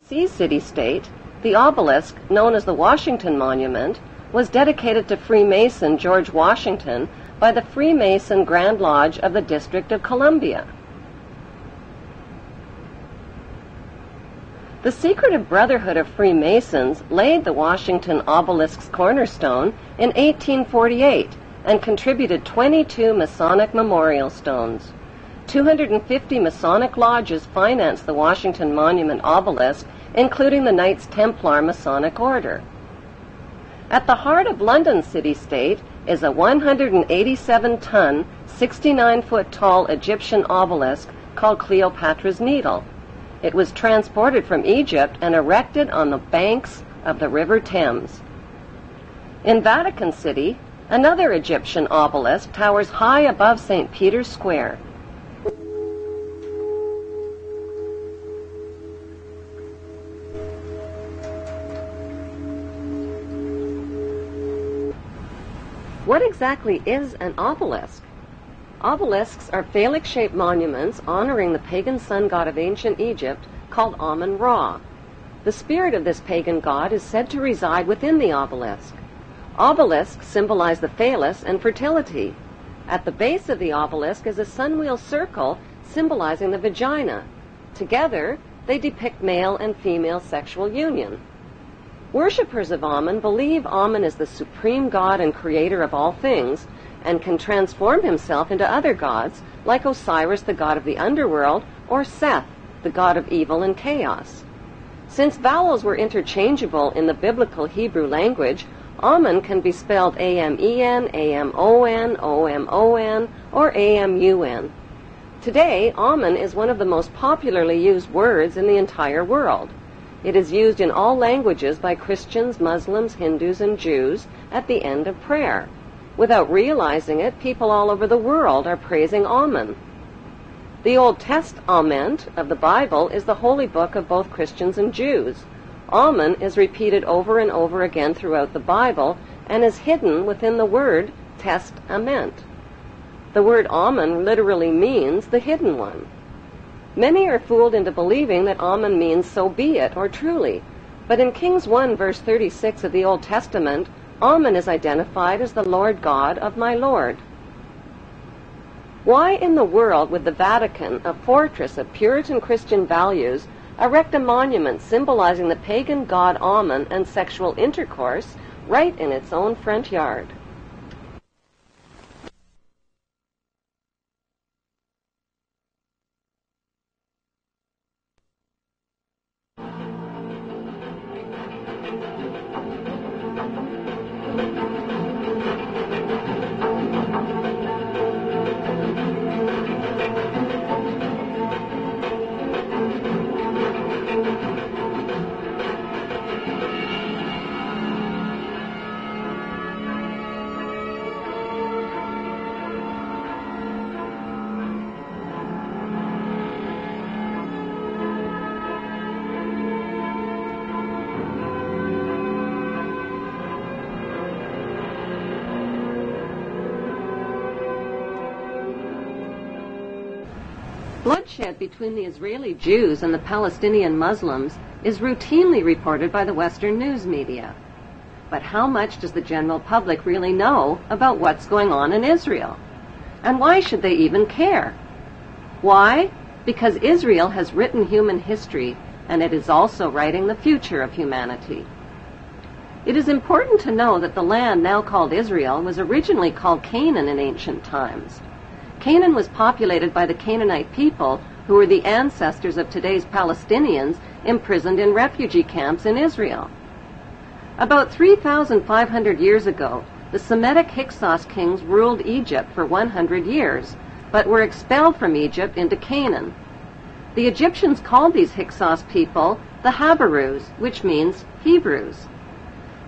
D.C. city-state, the obelisk, known as the Washington Monument, was dedicated to Freemason George Washington by the Freemason Grand Lodge of the District of Columbia. The secretive Brotherhood of Freemasons laid the Washington obelisk's cornerstone in 1848 and contributed 22 Masonic memorial stones. 250 Masonic lodges financed the Washington Monument obelisk, including the Knights Templar Masonic Order. At the heart of London city-state is a 187-ton, 69-foot-tall Egyptian obelisk called Cleopatra's Needle. It was transported from Egypt and erected on the banks of the River Thames. In Vatican City, another Egyptian obelisk towers high above St. Peter's Square. What exactly is an obelisk? Obelisks are phallic-shaped monuments honoring the pagan sun god of ancient Egypt called Amun-Ra. The spirit of this pagan god is said to reside within the obelisk. Obelisks symbolize the phallus and fertility. At the base of the obelisk is a sunwheel circle symbolizing the vagina. Together, they depict male and female sexual union. Worshippers of Amun believe Amun is the supreme god and creator of all things and can transform himself into other gods like Osiris, the god of the underworld, or Seth, the god of evil and chaos. Since vowels were interchangeable in the biblical Hebrew language, Amun can be spelled A-M-E-N, A-M-O-N, O-M-O-N, or A-M-U-N. Today, Amun is one of the most popularly used words in the entire world. It is used in all languages by Christians, Muslims, Hindus, and Jews at the end of prayer. Without realizing it, people all over the world are praising Amun. The Old Testament of the Bible is the holy book of both Christians and Jews. Amun is repeated over and over again throughout the Bible and is hidden within the word Testament. The word Amun literally means the hidden one. Many are fooled into believing that Amun means so be it or truly, but in Kings 1 verse 36 of the Old Testament, Amun is identified as the Lord God of my Lord. Why in the world would the Vatican, a fortress of Puritan Christian values, erect a monument symbolizing the pagan god Amun and sexual intercourse right in its own front yard? Bloodshed between the Israeli Jews and the Palestinian Muslims is routinely reported by the Western news media. But how much does the general public really know about what's going on in Israel? And why should they even care? Why? Because Israel has written human history, and it is also writing the future of humanity. It is important to know that the land now called Israel was originally called Canaan in ancient times. Canaan was populated by the Canaanite people, who were the ancestors of today's Palestinians imprisoned in refugee camps in Israel. About 3,500 years ago, the Semitic Hyksos kings ruled Egypt for 100 years, but were expelled from Egypt into Canaan. The Egyptians called these Hyksos people the Habarus, which means Hebrews.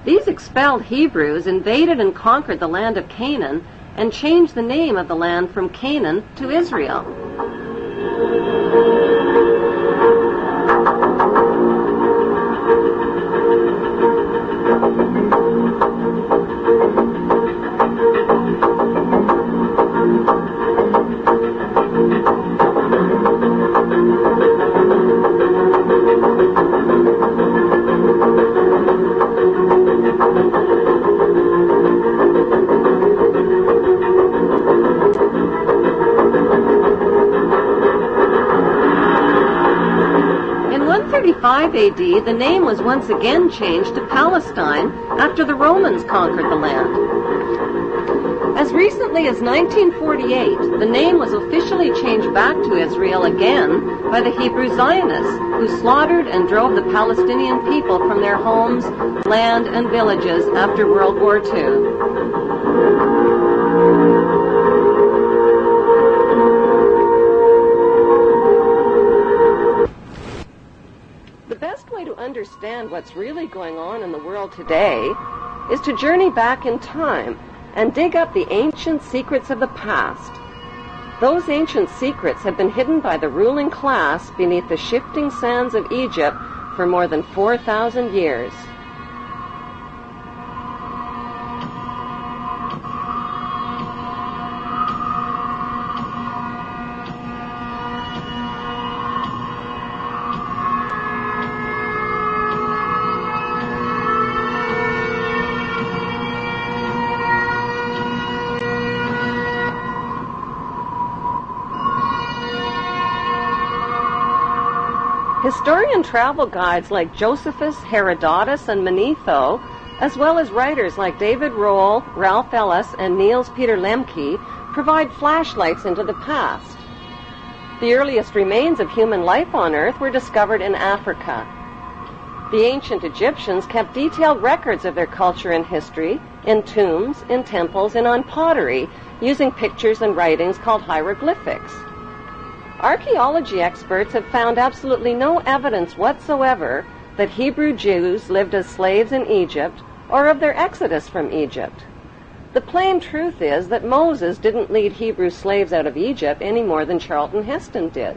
These expelled Hebrews invaded and conquered the land of Canaan and changed the name of the land from Canaan to Israel. 5 AD, the name was once again changed to Palestine after the Romans conquered the land. As recently as 1948, the name was officially changed back to Israel again by the Hebrew Zionists, who slaughtered and drove the Palestinian people from their homes, land, and villages after World War II. To understand what's really going on in the world today is to journey back in time and dig up the ancient secrets of the past. Those ancient secrets have been hidden by the ruling class beneath the shifting sands of Egypt for more than 4,000 years. Historian travel guides like Josephus, Herodotus, and Manetho, as well as writers like David Rohl, Ralph Ellis, and Niels Peter Lemke, provide flashlights into the past. The earliest remains of human life on Earth were discovered in Africa. The ancient Egyptians kept detailed records of their culture and history in tombs, in temples, and on pottery, using pictures and writings called hieroglyphics. Archaeology experts have found absolutely no evidence whatsoever that Hebrew Jews lived as slaves in Egypt or of their exodus from Egypt. The plain truth is that Moses didn't lead Hebrew slaves out of Egypt any more than Charlton Heston did.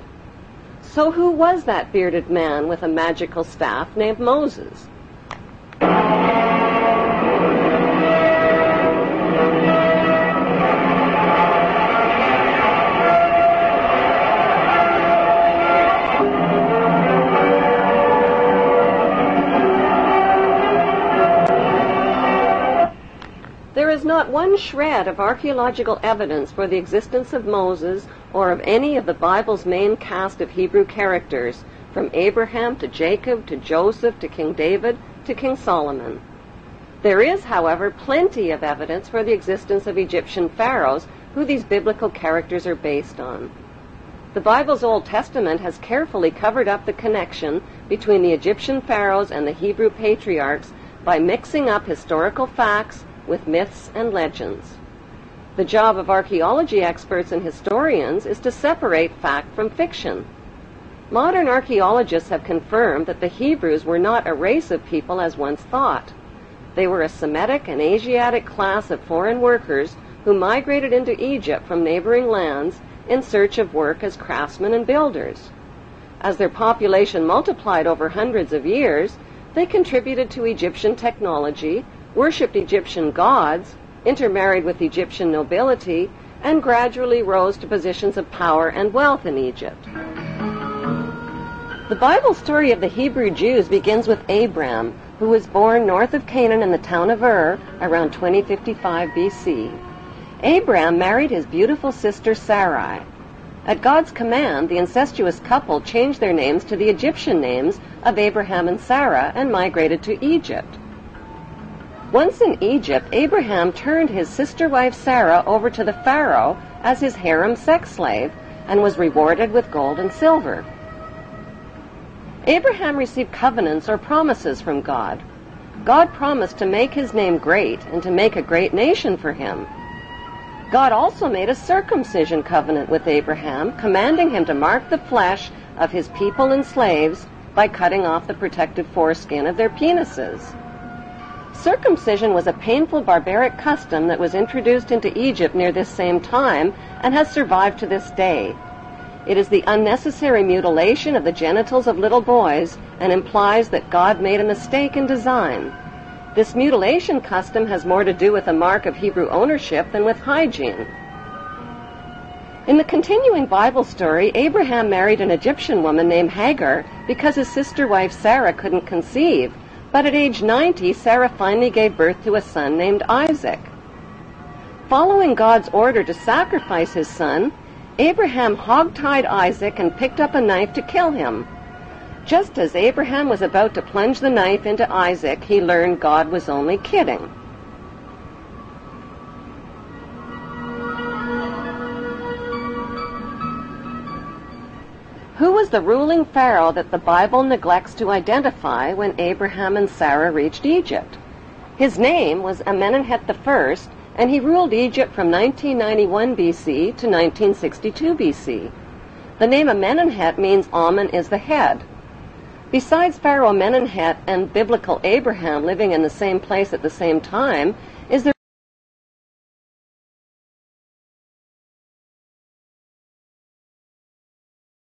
So who was that bearded man with a magical staff named Moses? There is not one shred of archaeological evidence for the existence of Moses or of any of the Bible's main cast of Hebrew characters, from Abraham to Jacob to Joseph to King David to King Solomon. There is, however, plenty of evidence for the existence of Egyptian pharaohs, who these biblical characters are based on. The Bible's Old Testament has carefully covered up the connection between the Egyptian pharaohs and the Hebrew patriarchs by mixing up historical facts with myths and legends. The job of archaeology experts and historians is to separate fact from fiction. Modern archaeologists have confirmed that the Hebrews were not a race of people as once thought. They were a Semitic and Asiatic class of foreign workers who migrated into Egypt from neighboring lands in search of work as craftsmen and builders. As their population multiplied over hundreds of years, they contributed to Egyptian technology, worshipped Egyptian gods, intermarried with Egyptian nobility, and gradually rose to positions of power and wealth in Egypt. The Bible story of the Hebrew Jews begins with Abram, who was born north of Canaan in the town of Ur around 2055 BC. Abram married his beautiful sister Sarai. At God's command, the incestuous couple changed their names to the Egyptian names of Abraham and Sarah and migrated to Egypt. Once in Egypt, Abraham turned his sister wife Sarah over to the Pharaoh as his harem sex slave and was rewarded with gold and silver. Abraham received covenants or promises from God. God promised to make his name great and to make a great nation for him. God also made a circumcision covenant with Abraham, commanding him to mark the flesh of his people and slaves by cutting off the protective foreskin of their penises. Circumcision was a painful barbaric custom that was introduced into Egypt near this same time and has survived to this day. It is the unnecessary mutilation of the genitals of little boys and implies that God made a mistake in design. This mutilation custom has more to do with a mark of Hebrew ownership than with hygiene. In the continuing Bible story, Abraham married an Egyptian woman named Hagar because his sister wife Sarah couldn't conceive. But at age 90, Sarah finally gave birth to a son named Isaac. Following God's order to sacrifice his son, Abraham hog-tied Isaac and picked up a knife to kill him. Just as Abraham was about to plunge the knife into Isaac, he learned God was only kidding. Who was the ruling pharaoh that the Bible neglects to identify when Abraham and Sarah reached Egypt? His name was Amenemhet I, and he ruled Egypt from 1991 BC to 1962 BC. The name Amenemhet means Amen is the head. Besides Pharaoh Amenemhet and biblical Abraham living in the same place at the same time,